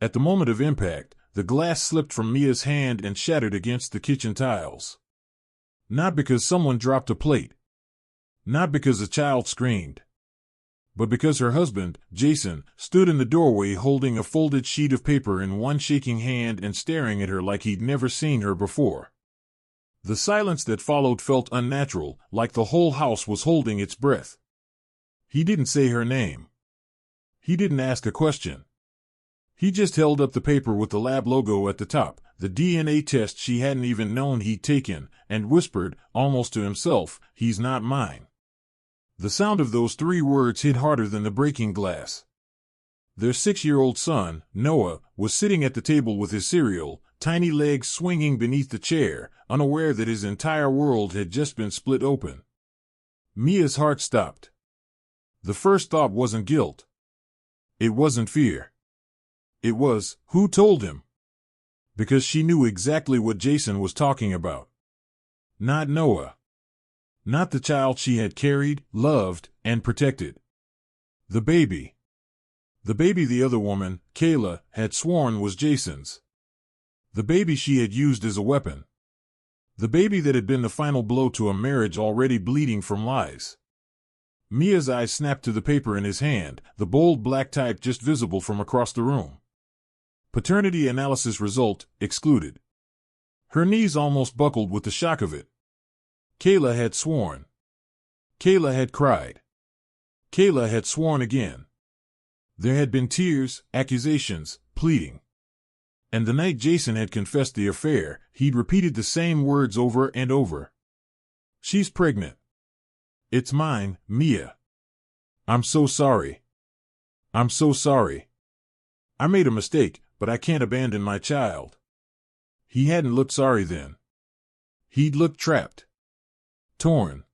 At the moment of impact, the glass slipped from Mia's hand and shattered against the kitchen tiles. Not because someone dropped a plate. Not because a child screamed. But because her husband, Jason, stood in the doorway holding a folded sheet of paper in one shaking hand and staring at her like he'd never seen her before. The silence that followed felt unnatural, like the whole house was holding its breath. He didn't say her name. He didn't ask a question. He just held up the paper with the lab logo at the top, the DNA test she hadn't even known he'd taken, and whispered, almost to himself, "He's not mine." The sound of those 3 words hit harder than the breaking glass. Their 6-year-old son, Noah, was sitting at the table with his cereal, tiny legs swinging beneath the chair, unaware that his entire world had just been split open. Mia's heart stopped. The first thought wasn't guilt. It wasn't fear. It was, who told him? Because she knew exactly what Jason was talking about. Not Noah. Not the child she had carried, loved, and protected. The baby. The baby the other woman, Kayla, had sworn was Jason's. The baby she had used as a weapon. The baby that had been the final blow to a marriage already bleeding from lies. Mia's eyes snapped to the paper in his hand, the bold black type just visible from across the room. Paternity analysis result, excluded. Her knees almost buckled with the shock of it. Kayla had sworn. Kayla had cried. Kayla had sworn again. There had been tears, accusations, pleading. And the night Jason had confessed the affair, he'd repeated the same words over and over. "She's pregnant. It's mine, Mia. I'm so sorry. I'm so sorry. I made a mistake, but I can't abandon my child." He hadn't looked sorry then. He'd looked trapped. Torn.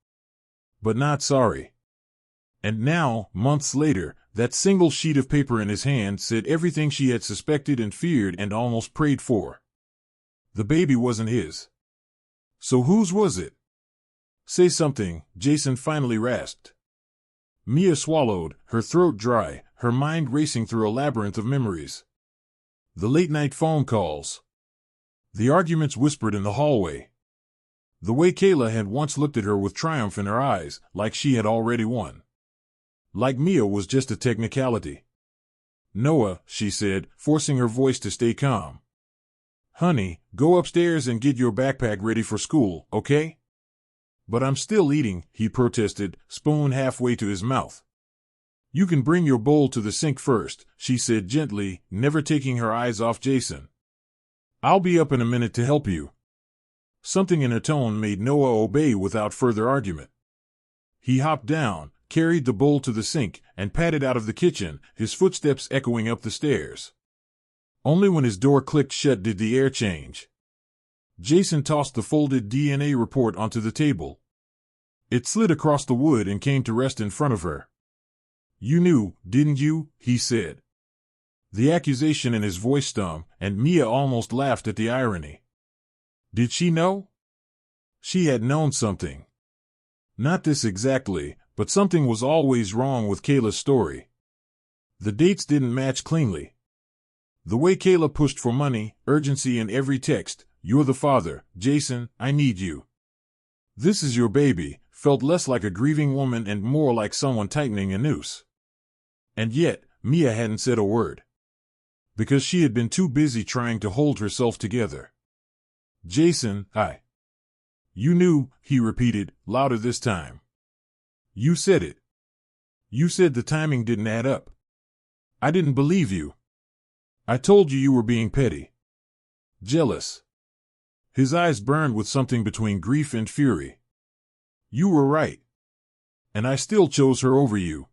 But not sorry. And now, months later, that single sheet of paper in his hand said everything she had suspected and feared and almost prayed for. The baby wasn't his. So whose was it? "Say something," Jason finally rasped. Mia swallowed, her throat dry, her mind racing through a labyrinth of memories. The late-night phone calls. The arguments whispered in the hallway. The way Kayla had once looked at her with triumph in her eyes, like she had already won. Like Mia was just a technicality. "Noah," she said, forcing her voice to stay calm. "Honey, go upstairs and get your backpack ready for school, okay?" "But I'm still eating," he protested, spoon halfway to his mouth. "You can bring your bowl to the sink first," she said gently, never taking her eyes off Jason. "I'll be up in a minute to help you." Something in her tone made Noah obey without further argument. He hopped down, carried the bowl to the sink, and padded out of the kitchen, his footsteps echoing up the stairs. Only when his door clicked shut did the air change. Jason tossed the folded DNA report onto the table. It slid across the wood and came to rest in front of her. "You knew, didn't you?" he said. The accusation in his voice stung, and Mia almost laughed at the irony. Did she know? She had known something. Not this exactly, but something was always wrong with Kayla's story. The dates didn't match cleanly. The way Kayla pushed for money, urgency in every text, "You're the father, Jason, I need you. This is your baby," felt less like a grieving woman and more like someone tightening a noose. And yet, Mia hadn't said a word. Because she had been too busy trying to hold herself together. "Jason, You knew," he repeated, louder this time. "You said it. You said the timing didn't add up. I didn't believe you. I told you were being petty. Jealous." His eyes burned with something between grief and fury. "You were right. And I still chose her over you."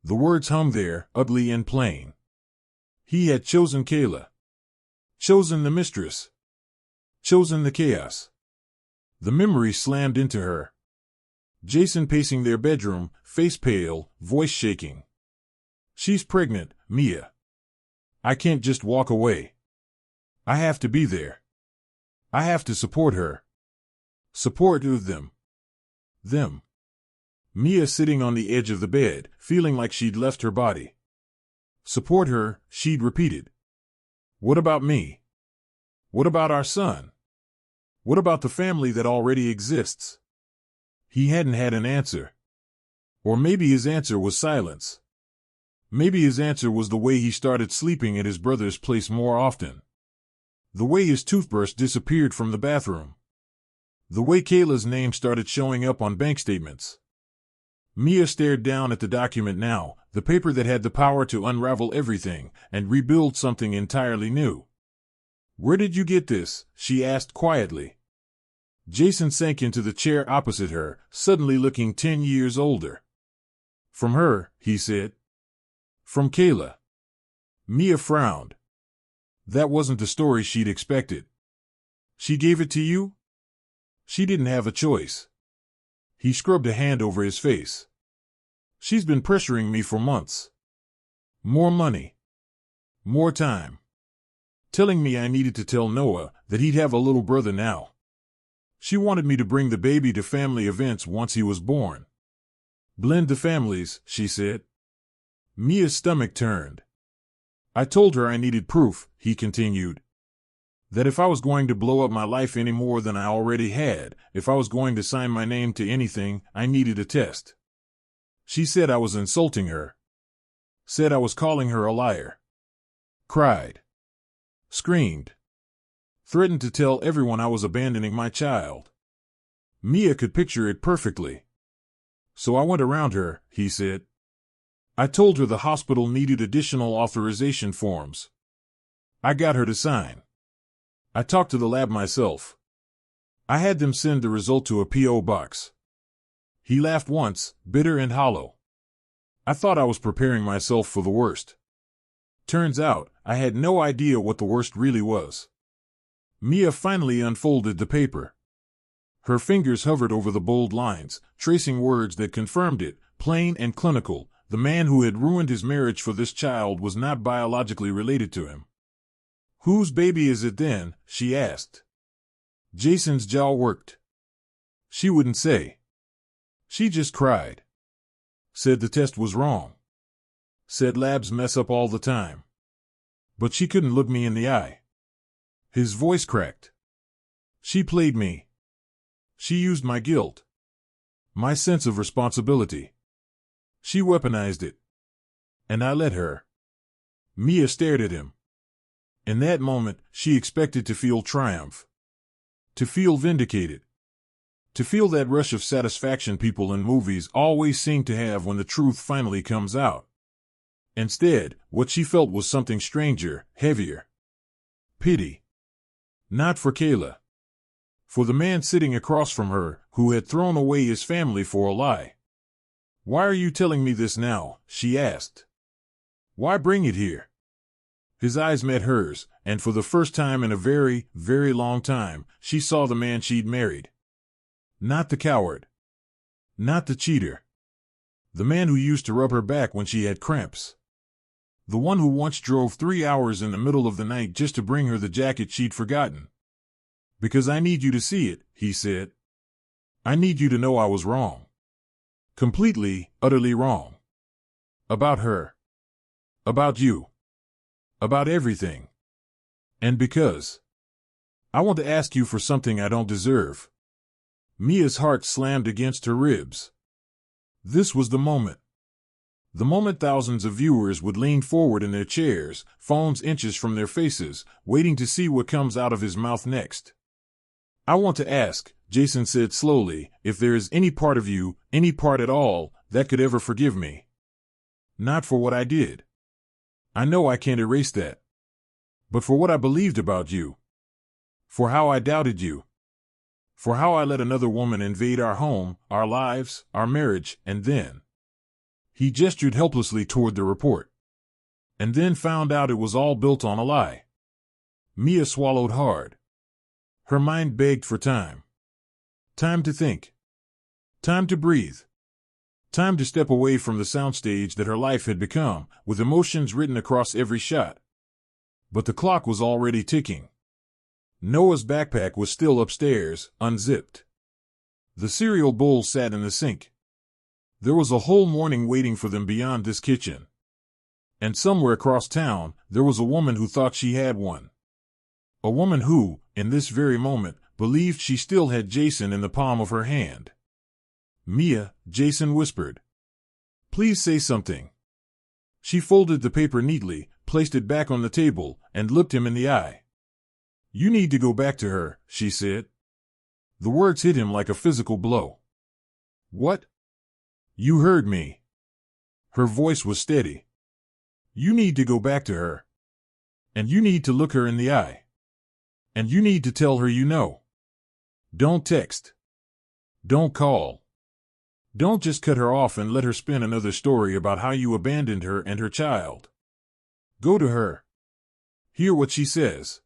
The words hummed there, ugly and plain. He had chosen Kayla. Chosen the mistress. Chosen the chaos. The memory slammed into her. Jason pacing their bedroom, face pale, voice shaking. "She's pregnant, Mia. I can't just walk away. I have to be there. I have to support her. Support them. Them." Mia sitting on the edge of the bed, feeling like she'd left her body. "Support her," she'd repeated. What about me? What about our son? What about the family that already exists? He hadn't had an answer. Or maybe his answer was silence. Maybe his answer was the way he started sleeping at his brother's place more often. The way his toothbrush disappeared from the bathroom. The way Kayla's name started showing up on bank statements. Mia stared down at the document now, the paper that had the power to unravel everything and rebuild something entirely new. "Where did you get this?" she asked quietly. Jason sank into the chair opposite her, suddenly looking 10 years older. "From her," he said. "From Kayla." Mia frowned. That wasn't the story she'd expected. "She gave it to you?" "She didn't have a choice." He scrubbed a hand over his face. "She's been pressuring me for months. More money. More time. Telling me I needed to tell Noah that he'd have a little brother now. She wanted me to bring the baby to family events once he was born. Blend the families," she said. Mia's stomach turned. "I told her I needed proof," he continued. "That if I was going to blow up my life any more than I already had, if I was going to sign my name to anything, I needed a test. She said I was insulting her. Said I was calling her a liar. Cried. Screamed. Threatened to tell everyone I was abandoning my child." Mia could picture it perfectly. "So I went around her," he said. "I told her the hospital needed additional authorization forms. I got her to sign. I talked to the lab myself. I had them send the result to a P.O. box." He laughed once, bitter and hollow. "I thought I was preparing myself for the worst. Turns out, I had no idea what the worst really was." Mia finally unfolded the paper. Her fingers hovered over the bold lines, tracing words that confirmed it, plain and clinical. The man who had ruined his marriage for this child was not biologically related to him. "Whose baby is it then?" she asked. Jason's jaw worked. She wouldn't say. She just cried. Said the test was wrong. Said labs mess up all the time. But she couldn't look me in the eye. His voice cracked. She played me. She used my guilt. My sense of responsibility. She weaponized it. And I let her. Mia stared at him. In that moment, she expected to feel triumph. To feel vindicated. To feel that rush of satisfaction people in movies always seem to have when the truth finally comes out. Instead, what she felt was something stranger, heavier. Pity. Not for Kayla. For the man sitting across from her, who had thrown away his family for a lie. "Why are you telling me this now?" she asked. "Why bring it here?" His eyes met hers, and for the first time in a very, very long time, she saw the man she'd married. Not the coward. Not the cheater. The man who used to rub her back when she had cramps. The one who once drove 3 hours in the middle of the night just to bring her the jacket she'd forgotten. "Because I need you to see it," he said. "I need you to know I was wrong. Completely, utterly wrong. About her. About you. About everything. And because I want to ask you for something I don't deserve." Mia's heart slammed against her ribs. This was the moment. The moment thousands of viewers would lean forward in their chairs, phones inches from their faces, waiting to see what comes out of his mouth next. "I want to ask," Jason said slowly, "if there is any part of you, any part at all, that could ever forgive me. Not for what I did. I know I can't erase that. But for what I believed about you. For how I doubted you. For how I let another woman invade our home, our lives, our marriage, and then..." He gestured helplessly toward the report. "And then found out it was all built on a lie." Mia swallowed hard. Her mind begged for time. Time to think. Time to breathe. Time to step away from the soundstage that her life had become, with emotions written across every shot. But the clock was already ticking. Noah's backpack was still upstairs, unzipped. The cereal bowl sat in the sink. There was a whole morning waiting for them beyond this kitchen. And somewhere across town, there was a woman who thought she had one. A woman who, in this very moment, believed she still had Jason in the palm of her hand. "Mia," Jason whispered. "Please say something." She folded the paper neatly, placed it back on the table, and looked him in the eye. "You need to go back to her," she said. The words hit him like a physical blow. "What?" "You heard me." Her voice was steady. "You need to go back to her. And you need to look her in the eye. And you need to tell her you know. Don't text. Don't call. Don't just cut her off and let her spin another story about how you abandoned her and her child. Go to her. Hear what she says.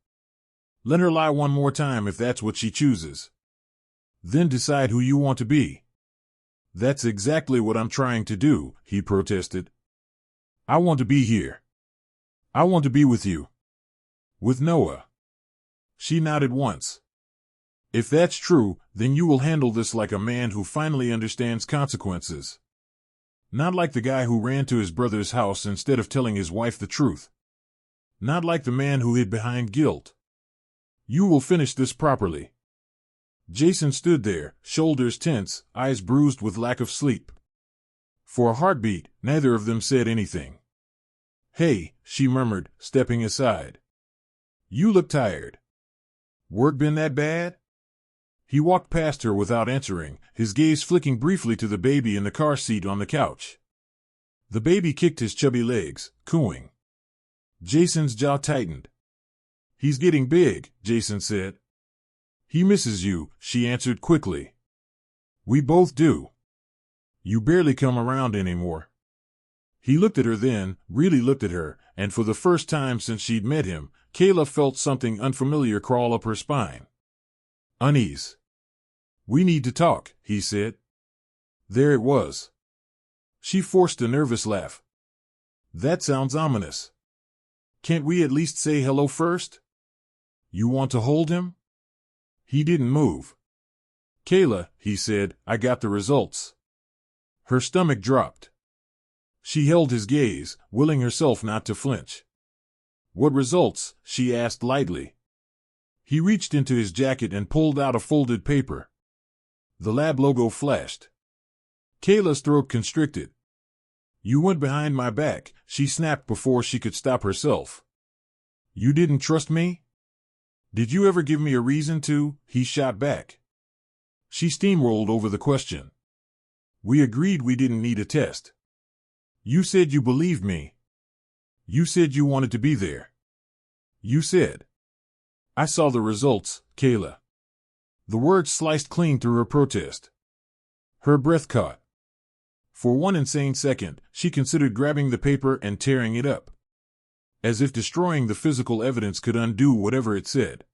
Let her lie one more time if that's what she chooses. Then decide who you want to be." "That's exactly what I'm trying to do," he protested. "I want to be here. I want to be with you. With Noah." She nodded once. "If that's true, then you will handle this like a man who finally understands consequences. Not like the guy who ran to his brother's house instead of telling his wife the truth. Not like the man who hid behind guilt. You will finish this properly." Jason stood there, shoulders tense, eyes bruised with lack of sleep. For a heartbeat, neither of them said anything. "Hey," she murmured, stepping aside. "You look tired. Work been that bad?" He walked past her without answering, his gaze flicking briefly to the baby in the car seat on the couch. The baby kicked his chubby legs, cooing. Jason's jaw tightened. "He's getting big," Jason said. "He misses you," she answered quickly. "We both do. You barely come around anymore." He looked at her then, really looked at her, and for the first time since she'd met him, Kayla felt something unfamiliar crawl up her spine. Unease. "We need to talk," he said. There it was. She forced a nervous laugh. "That sounds ominous. Can't we at least say hello first? You want to hold him?" He didn't move. "Kayla," he said, "I got the results." Her stomach dropped. She held his gaze, willing herself not to flinch. "What results?" she asked lightly. He reached into his jacket and pulled out a folded paper. The lab logo flashed. Kayla's throat constricted. "You went behind my back," she snapped before she could stop herself. "You didn't trust me?" "Did you ever give me a reason to?" he shot back. She steamrolled over the question. "We agreed we didn't need a test. You said you believed me. You said you wanted to be there. You said." "I saw the results, Kayla." The words sliced clean through her protest. Her breath caught. For one insane second, she considered grabbing the paper and tearing it up. As if destroying the physical evidence could undo whatever it said.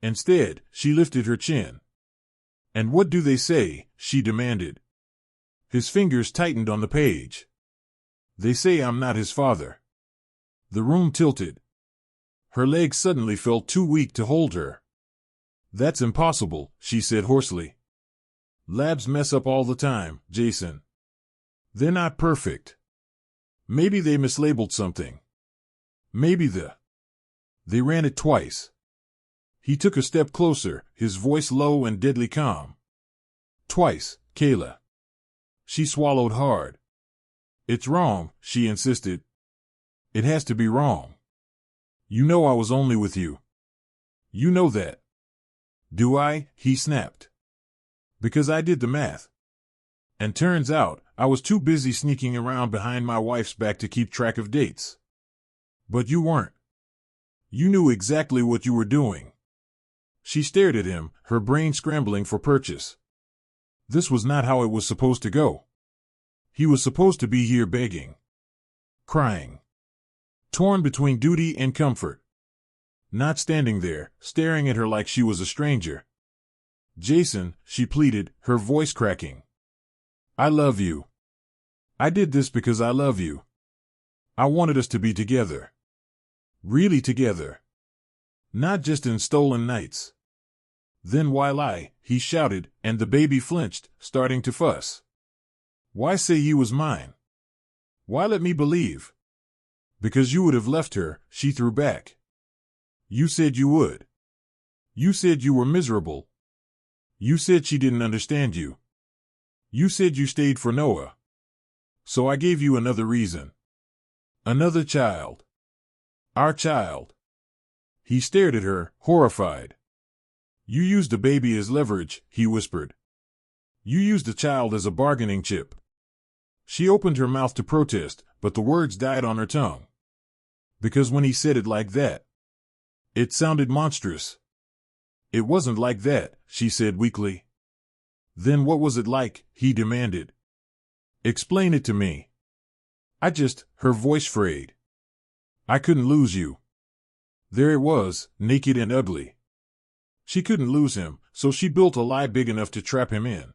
Instead, she lifted her chin. "And what do they say?" she demanded. His fingers tightened on the page. "They say I'm not his father." The room tilted. Her legs suddenly felt too weak to hold her. "That's impossible," she said hoarsely. "Labs mess up all the time, Jason. They're not perfect. Maybe they mislabeled something. Maybe They ran it twice." He took a step closer, his voice low and deadly calm. "Twice, Kayla." She swallowed hard. "It's wrong," she insisted. "It has to be wrong. You know I was only with you. You know that." "Do I?" he snapped. "Because I did the math. And turns out, I was too busy sneaking around behind my wife's back to keep track of dates. But you weren't. You knew exactly what you were doing." She stared at him, her brain scrambling for purchase. This was not how it was supposed to go. He was supposed to be here begging. Crying. Torn between duty and comfort. Not standing there, staring at her like she was a stranger. "Jason," she pleaded, her voice cracking. "I love you. I did this because I love you. I wanted us to be together. Really together. Not just in stolen nights." "Then why lie?" he shouted, and the baby flinched, starting to fuss. "Why say he was mine? Why let me believe?" Because you would have left her, she threw back. You said you would. You said you were miserable. You said she didn't understand you. You said you stayed for Noah. So I gave you another reason. Another child. Our child. He stared at her, horrified. You used a baby as leverage, he whispered. You used a child as a bargaining chip. She opened her mouth to protest, but the words died on her tongue. Because when he said it like that, it sounded monstrous. It wasn't like that, she said weakly. Then what was it like, he demanded. Explain it to me. Her voice frayed. I couldn't lose you. There it was, naked and ugly. She couldn't lose him, so she built a lie big enough to trap him in.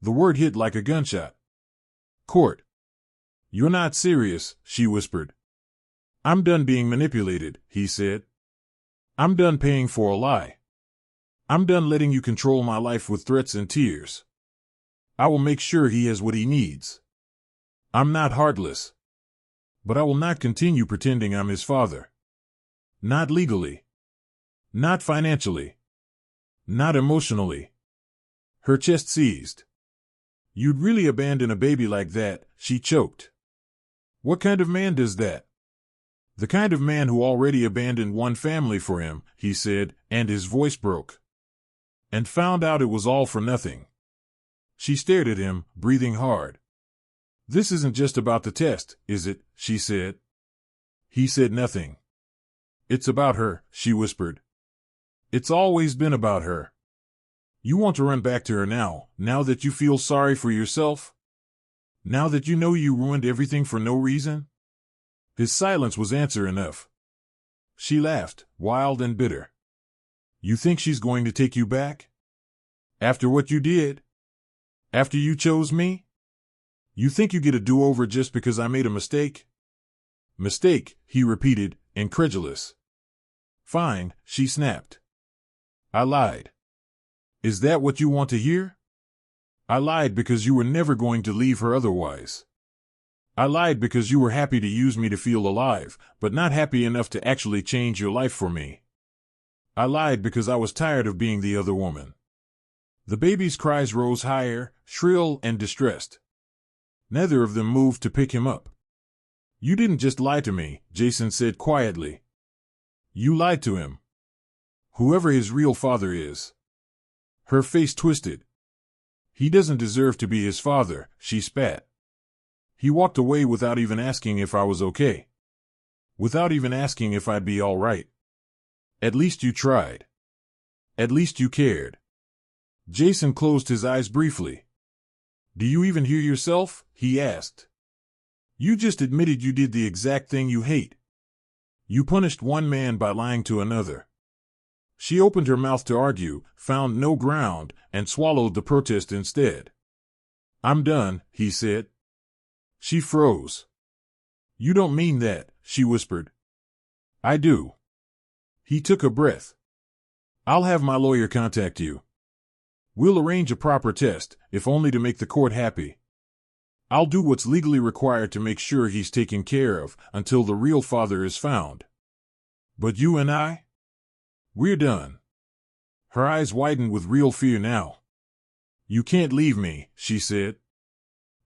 The word hit like a gunshot. Court. You're not serious, she whispered. I'm done being manipulated, he said. I'm done paying for a lie. I'm done letting you control my life with threats and tears. I will make sure he has what he needs. I'm not heartless. But I will not continue pretending I'm his father. Not legally. Not financially. Not emotionally. Her chest seized. You'd really abandon a baby like that, she choked. What kind of man does that? The kind of man who already abandoned one family for him, he said, and his voice broke. And found out it was all for nothing. She stared at him, breathing hard. This isn't just about the test, is it? She said. He said nothing. It's about her, she whispered. It's always been about her. You want to run back to her now that you feel sorry for yourself? Now that you know you ruined everything for no reason? His silence was answer enough. She laughed, wild and bitter. You think she's going to take you back? After what you did? After you chose me? You think you get a do-over just because I made a mistake? Mistake, he repeated, incredulous. Fine, she snapped. I lied. Is that what you want to hear? I lied because you were never going to leave her otherwise. I lied because you were happy to use me to feel alive, but not happy enough to actually change your life for me. I lied because I was tired of being the other woman. The baby's cries rose higher, shrill and distressed. Neither of them moved to pick him up. You didn't just lie to me, Jason said quietly. You lied to him. Whoever his real father is. Her face twisted. He doesn't deserve to be his father, she spat. He walked away without even asking if I was okay. Without even asking if I'd be all right. At least you tried. At least you cared. Jason closed his eyes briefly. Do you even hear yourself? He asked. You just admitted you did the exact thing you hate. You punished one man by lying to another. She opened her mouth to argue, found no ground, and swallowed the protest instead. I'm done, he said. She froze. You don't mean that, she whispered. I do. He took a breath. I'll have my lawyer contact you. We'll arrange a proper test, if only to make the court happy. I'll do what's legally required to make sure he's taken care of until the real father is found. But you and I? We're done. Her eyes widened with real fear now. You can't leave me, she said.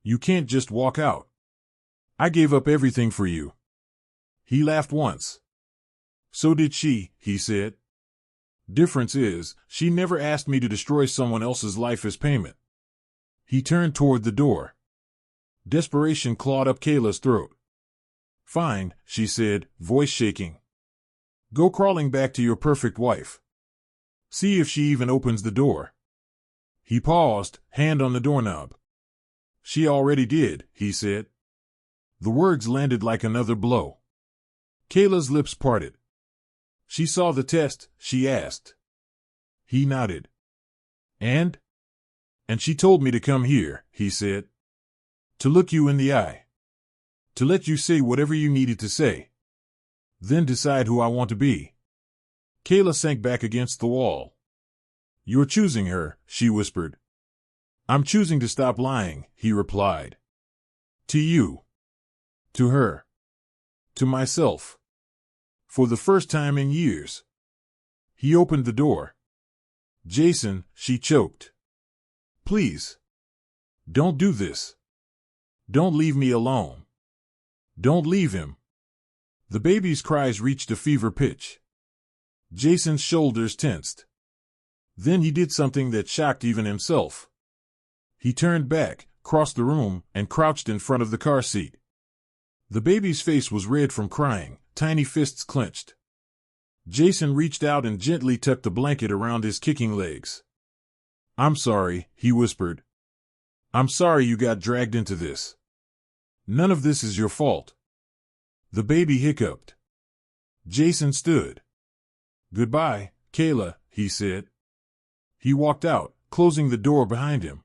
You can't just walk out. I gave up everything for you. He laughed once. So did she, he said. Difference is, she never asked me to destroy someone else's life as payment. He turned toward the door. Desperation clawed up Kayla's throat. Fine, she said, voice shaking. Go crawling back to your perfect wife. See if she even opens the door. He paused, hand on the doorknob. She already did, he said. The words landed like another blow. Kayla's lips parted. She saw the test, she asked. He nodded. And? And she told me to come here, he said. To look you in the eye. To let you say whatever you needed to say. Then decide who I want to be. Kayla sank back against the wall. You're choosing her, she whispered. I'm choosing to stop lying, he replied. To you. To her. To myself. For the first time in years. He opened the door. Jason, she choked. Please. Don't do this. Don't leave me alone. Don't leave him. The baby's cries reached a fever pitch. Jason's shoulders tensed. Then he did something that shocked even himself. He turned back, crossed the room, and crouched in front of the car seat. The baby's face was red from crying, tiny fists clenched. Jason reached out and gently tucked the blanket around his kicking legs. I'm sorry, he whispered. I'm sorry you got dragged into this. None of this is your fault. The baby hiccuped. Jason stood. Goodbye, Kayla, he said. He walked out, closing the door behind him.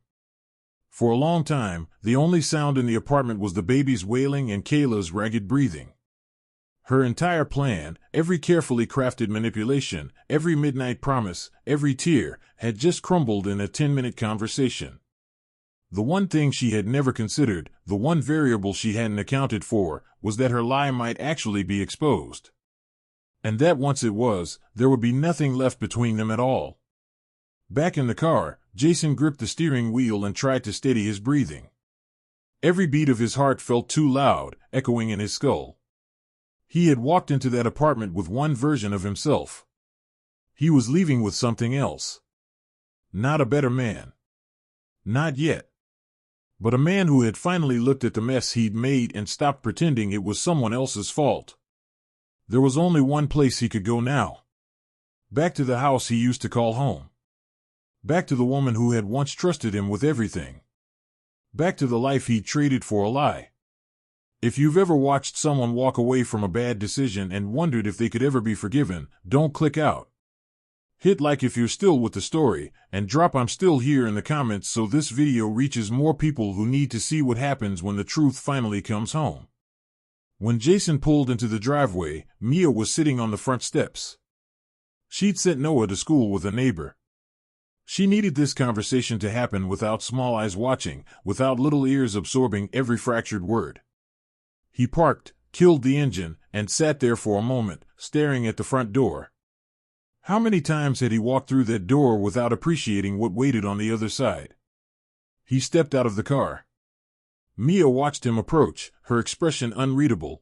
For a long time, the only sound in the apartment was the baby's wailing and Kayla's ragged breathing. Her entire plan, every carefully crafted manipulation, every midnight promise, every tear, had just crumbled in a 10-minute conversation. The one thing she had never considered, the one variable she hadn't accounted for, was that her lie might actually be exposed. And that once it was, there would be nothing left between them at all. Back in the car, Jason gripped the steering wheel and tried to steady his breathing. Every beat of his heart felt too loud, echoing in his skull. He had walked into that apartment with one version of himself. He was leaving with something else. Not a better man. Not yet. But a man who had finally looked at the mess he'd made and stopped pretending it was someone else's fault. There was only one place he could go now. Back to the house he used to call home. Back to the woman who had once trusted him with everything. Back to the life he'd traded for a lie. If you've ever watched someone walk away from a bad decision and wondered if they could ever be forgiven, don't click out. Hit like if you're still with the story, and drop I'm still here in the comments so this video reaches more people who need to see what happens when the truth finally comes home. When Jason pulled into the driveway, Mia was sitting on the front steps. She'd sent Noah to school with a neighbor. She needed this conversation to happen without small eyes watching, without little ears absorbing every fractured word. He parked, killed the engine, and sat there for a moment, staring at the front door. How many times had he walked through that door without appreciating what waited on the other side? He stepped out of the car. Mia watched him approach, her expression unreadable.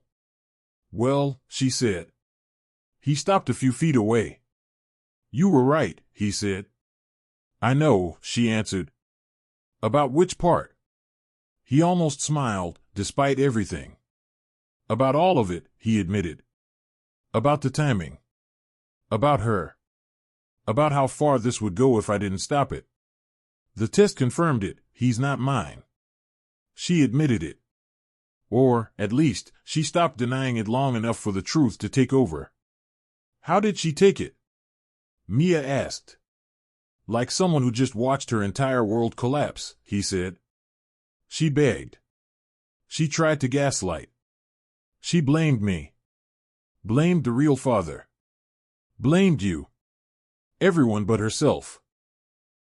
Well, she said. He stopped a few feet away. You were right, he said. I know, she answered. About which part? He almost smiled, despite everything. About all of it, he admitted. About the timing. About her. About how far this would go if I didn't stop it. The test confirmed it, he's not mine. She admitted it. Or, at least, she stopped denying it long enough for the truth to take over. How did she take it? Mia asked. Like someone who just watched her entire world collapse, he said. She begged. She tried to gaslight. She blamed me. Blamed the real father. Blamed you. Everyone but herself.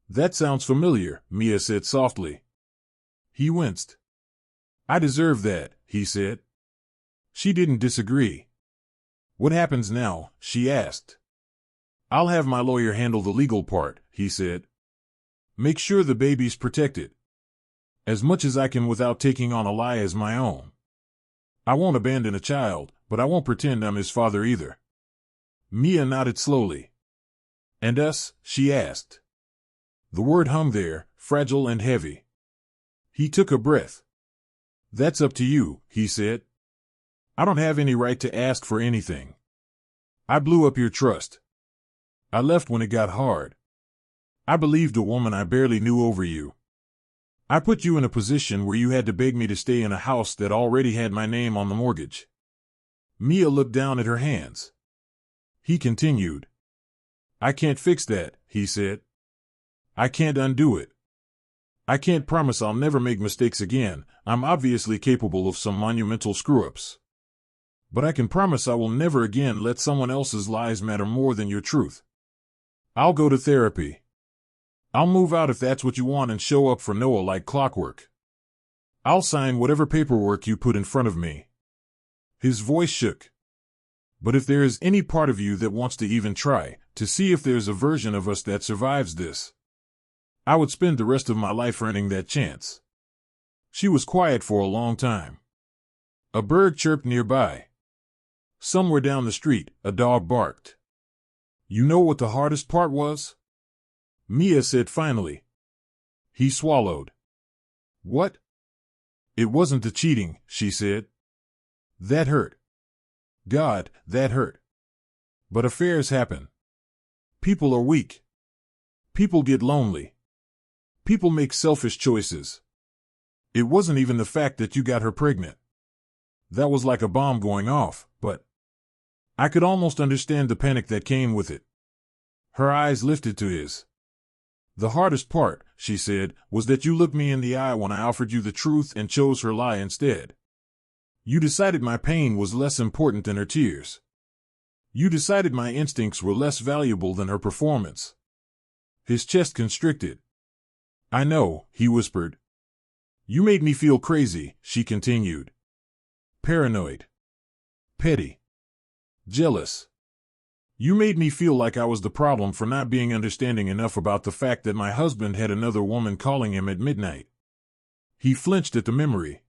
That sounds familiar, Mia said softly. He winced. I deserve that, he said. She didn't disagree. What happens now? She asked. I'll have my lawyer handle the legal part, he said. Make sure the baby's protected. As much as I can without taking on a lie as my own. I won't abandon a child, but I won't pretend I'm his father either. Mia nodded slowly. And us? She asked. The word hung there, fragile and heavy. He took a breath. That's up to you, he said. I don't have any right to ask for anything. I blew up your trust. I left when it got hard. I believed a woman I barely knew over you. I put you in a position where you had to beg me to stay in a house that already had my name on the mortgage. Mia looked down at her hands. He continued. I can't fix that, he said. I can't undo it. I can't promise I'll never make mistakes again. I'm obviously capable of some monumental screw-ups. But I can promise I will never again let someone else's lies matter more than your truth. I'll go to therapy. I'll move out if that's what you want and show up for Noah like clockwork. I'll sign whatever paperwork you put in front of me. His voice shook. But if there is any part of you that wants to even try, to see if there's a version of us that survives this, I would spend the rest of my life earning that chance. She was quiet for a long time. A bird chirped nearby. Somewhere down the street, a dog barked. You know what the hardest part was? Mia said finally. He swallowed. What? It wasn't the cheating, she said. That hurt. God, that hurt. But affairs happen. People are weak. People get lonely. People make selfish choices. It wasn't even the fact that you got her pregnant. That was like a bomb going off, but I could almost understand the panic that came with it. Her eyes lifted to his. The hardest part, she said, was that you looked me in the eye when I offered you the truth and chose her lie instead. You decided my pain was less important than her tears. You decided my instincts were less valuable than her performance. His chest constricted. I know, he whispered. You made me feel crazy, she continued. Paranoid. Petty. Jealous. You made me feel like I was the problem for not being understanding enough about the fact that my husband had another woman calling him at midnight. He flinched at the memory.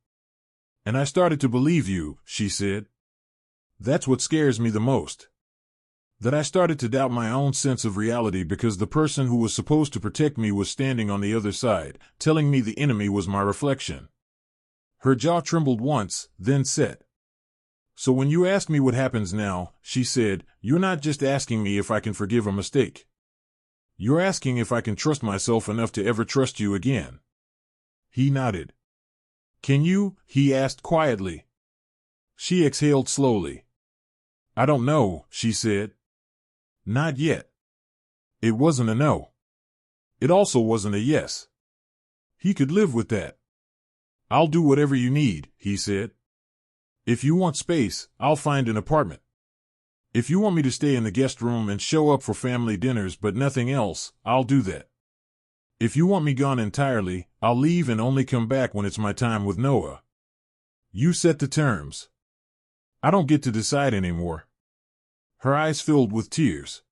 And I started to believe you, she said. That's what scares me the most. That I started to doubt my own sense of reality because the person who was supposed to protect me was standing on the other side, telling me the enemy was my reflection. Her jaw trembled once, then set. So when you ask me what happens now, she said, you're not just asking me if I can forgive a mistake. You're asking if I can trust myself enough to ever trust you again. He nodded. Can you? He asked quietly. She exhaled slowly. I don't know, she said. Not yet. It wasn't a no. It also wasn't a yes. He could live with that. I'll do whatever you need, he said. If you want space, I'll find an apartment. If you want me to stay in the guest room and show up for family dinners but nothing else, I'll do that. If you want me gone entirely, I'll leave and only come back when it's my time with Noah. You set the terms. I don't get to decide anymore. Her eyes filled with tears.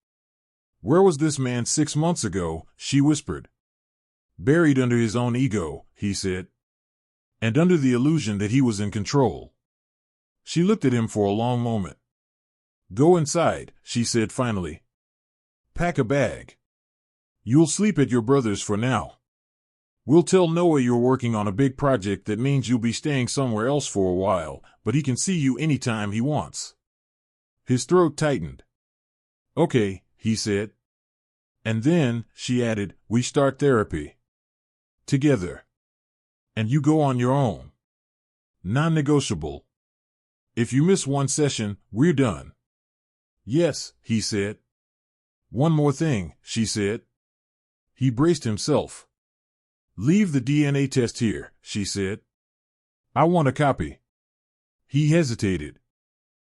Where was this man 6 months ago? She whispered. Buried under his own ego, he said. And under the illusion that he was in control. She looked at him for a long moment. Go inside, she said finally. Pack a bag. You'll sleep at your brother's for now. We'll tell Noah you're working on a big project that means you'll be staying somewhere else for a while, but he can see you anytime he wants. His throat tightened. Okay, he said. And then, she added, we start therapy. Together. And you go on your own. Non-negotiable. If you miss one session, we're done. Yes, he said. One more thing, she said. He braced himself. Leave the DNA test here, she said. I want a copy. He hesitated.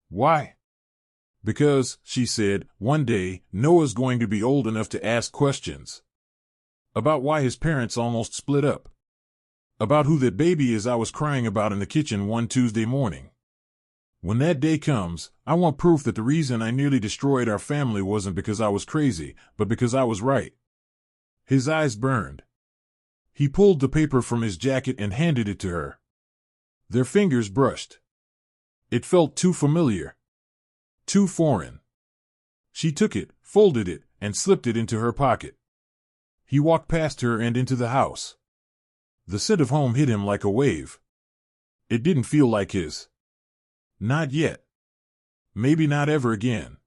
Why? Because, she said, one day, Noah's going to be old enough to ask questions. About why his parents almost split up. About who that baby is I was crying about in the kitchen one Tuesday morning. When that day comes, I want proof that the reason I nearly destroyed our family wasn't because I was crazy, but because I was right. His eyes burned. He pulled the paper from his jacket and handed it to her. Their fingers brushed. It felt too familiar. Too foreign. She took it, folded it, and slipped it into her pocket. He walked past her and into the house. The scent of home hit him like a wave. It didn't feel like his. Not yet. Maybe not ever again.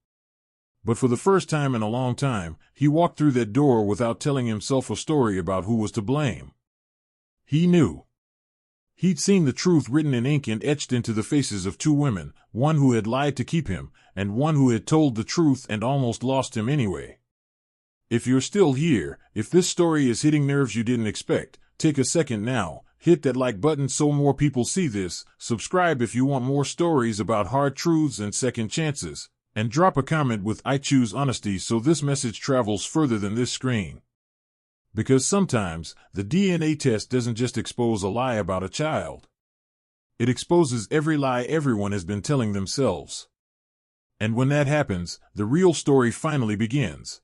But for the first time in a long time, he walked through that door without telling himself a story about who was to blame. He knew. He'd seen the truth written in ink and etched into the faces of two women, one who had lied to keep him, and one who had told the truth and almost lost him anyway. If you're still here, if this story is hitting nerves you didn't expect, take a second now, hit that like button so more people see this, subscribe if you want more stories about hard truths and second chances, and drop a comment with I choose honesty so this message travels further than this screen. Because sometimes, the DNA test doesn't just expose a lie about a child. It exposes every lie everyone has been telling themselves. And when that happens, the real story finally begins.